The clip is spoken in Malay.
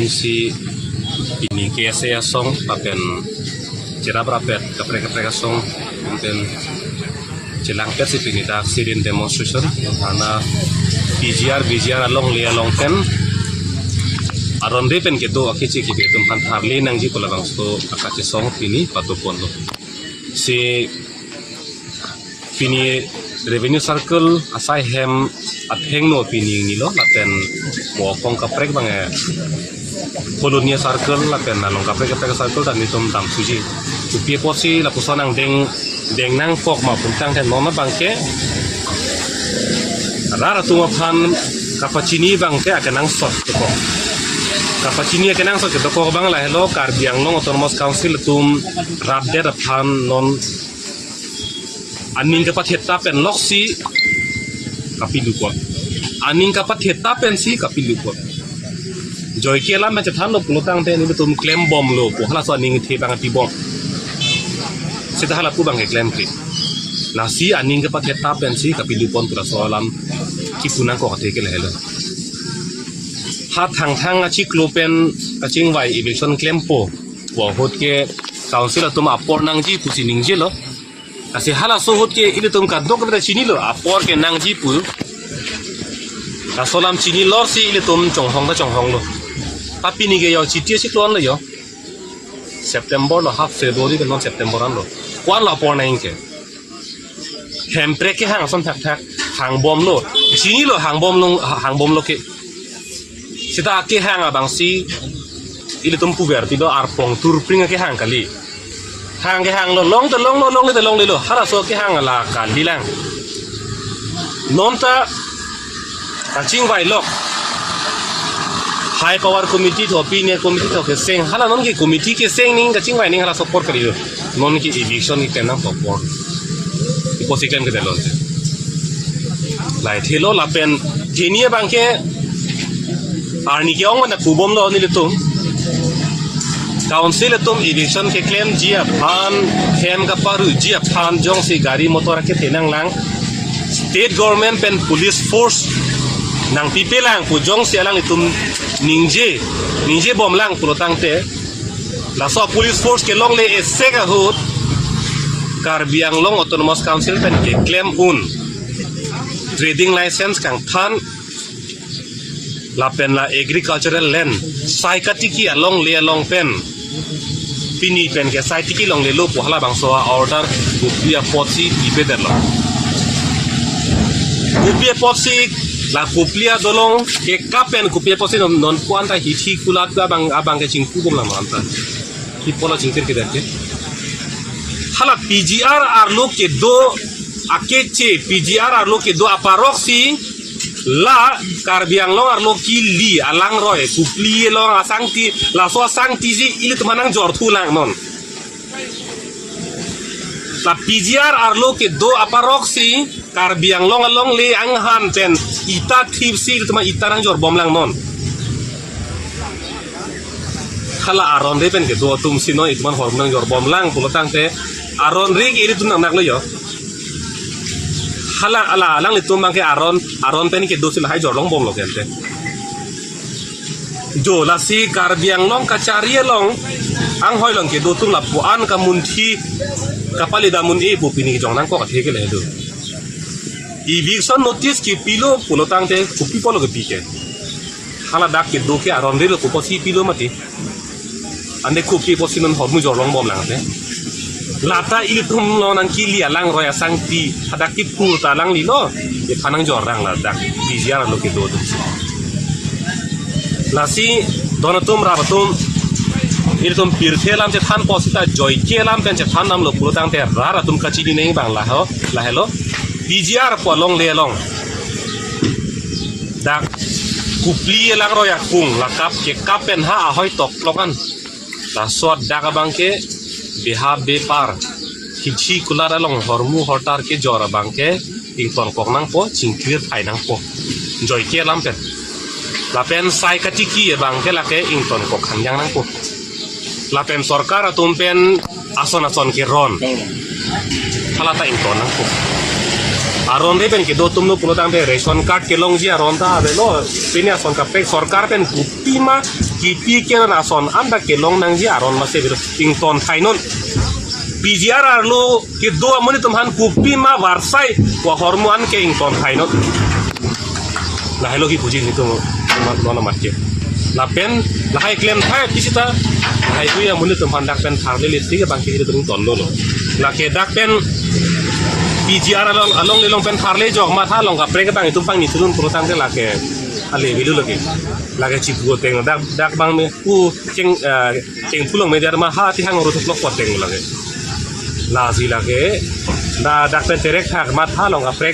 si ini KSA song papen cerah berapet kapre song mungkin jelang pet si pinita accident demonstration karena BGR along pen aron pen gitu akici gitu tempat harli nang ji pula bang so akace song pini patupon lo si pini revenue circle asai hem at hengno pini nilo laten mo kong kaprek bang kolonia circle laten nalong kaprek circle dan itom tam suji upi posi la pusonang deng nang pok ma puntang ten mona bangke rara tuma pan kapacini bangke akan nang sot ko kapacini akan nang sot ko bang la hello Karbiang Long Autonomous Council tum rabde pan non aning kapat hetapen loksi kapilu ko aning kapat hetapen si kapilu ko joy kela ma chathan lo pulutang te ni tum claim bom lo ko hala so aning the bang pi bom sita hala pu bang claim kri nasi aning kapat hetapen si kapilu pon pura solam kipunang ko kate ke lehelo hat thang achi klopen aching wai eviction claim po wa hot ke council tum apor nang ji pusining je lo kasi hala so hot ke ile tum ka dok da chini lo apor ke nang ji pu ka solam chini lor si ile tum chong hong lo tapi ni ge yo chitie si klon lo yo September lo half February ke non September an lo kwan lo apor nang ke hempre ke hang som thak hang bom lo chini lo hang bom lo ke sita ke hang abang si ile tum pu ber ti do arpong turpring ke hang kali hang ke hang lo long le lo hara so ke hang la kan bilang nonta kaching vai lok high power committee to opinion committee to ke seng hala non ke committee ke seng ning kaching vai ning hala support kari lo non ki eviction ki tenang support iposikan ke delon lai thelo la pen genia bangke arni ke ong na kubom lo ni le tum council tum eviction ke claim jia phan hem ka paru jia phan jong si gari motor ke tenang lang state government pen police force nang pipelang pu jong si alang itum ningje bom lang pulotang te la so police force ke long le eseka hut Karbiang Long Autonomous Council pen ke claim trading license kang phan la pen la agricultural land sai katiki along le along pen pini pen ke sai tiki long le lo pohala bangso order kupia potsi ipeder lo kupia potsi la kuplia dolong ke kapen kupia potsi non kuanta hithi kulat ga abang ke cingku gom la manta ki pola cingtir ke dake hala PGR arlo ke do akeche PGR arlo ke do aparoksi la Karbiang Long arlo kili alang roy kupli long asangti la so asangti ji ile temanang jor thulang non la PGR arlo ke do aparoksi Karbiang Long along le anghan ten ita thipsi ile tema itarang jor bomlang non khala aron de pen ke do tum sino itman hormang jor bomlang pulotang te aron rig ile tun nak lo yo hala alang le tum ke aron pen ke dosil hai jor long bom lo kente jo la si Karbiang Long kacari long ang hoi long ke do tum la puan ka munthi kapali da mun e bu pini jong nang ko ka theke le do eviction notice ki pilo pulotang te kupi polo ke pike hala dak ke do ke aron re lo ko si pilo mati ande kupi posinon hormu jor long bom lang te lata ili tum lo nang kili alang roya sangti adak ki pu ta lang li lo e phanang jor rang la dak PGR lo ke do lasi donatum rabatum ili tum pirthelam che than posita joy kelam pen che than nam lo pulutang te rara tum kachini nei bang la hello PGR po long le long dak kupli lang roya kung la kap ke kapen ha hoi tok lokan la sot dak bangke beha bepar hichi kulara long hormu hortar ke jora bangke ington koknang po cingkir ainang po joy ke lampen lapen sai katiki e bangke lake ington kok hanjang nang po lapen sorkar atumpen ason ke ron halata ington nang po aron de pen ke do tum no pulo tang de ration card ke long ji aron ta de lo pini ason ka pe sarkar pen kupi ma kipi ke na ason anda ke long nang ji aron ma se bir ting ton thainon PGR lo ke do amoni tumhan kupi ma warsai wa hormuan ke ing ton thainon la hello ki puji ni to no ma ke la pen la hai claim thai kisita hai ku ya muni tumhan dak pen thar le li ke bang ke tung ton lo la ke dak pen PGR along lelong pen tharle jok ma tha long ka pre ka bang itu pang ni turun pro tang de la ke ale bilu lage chi pu teng dak bang me pu cheng pulong me dar ma ha ti hang ro tu lok teng lage la si lage da dak pen terek thak ma tha long ka pre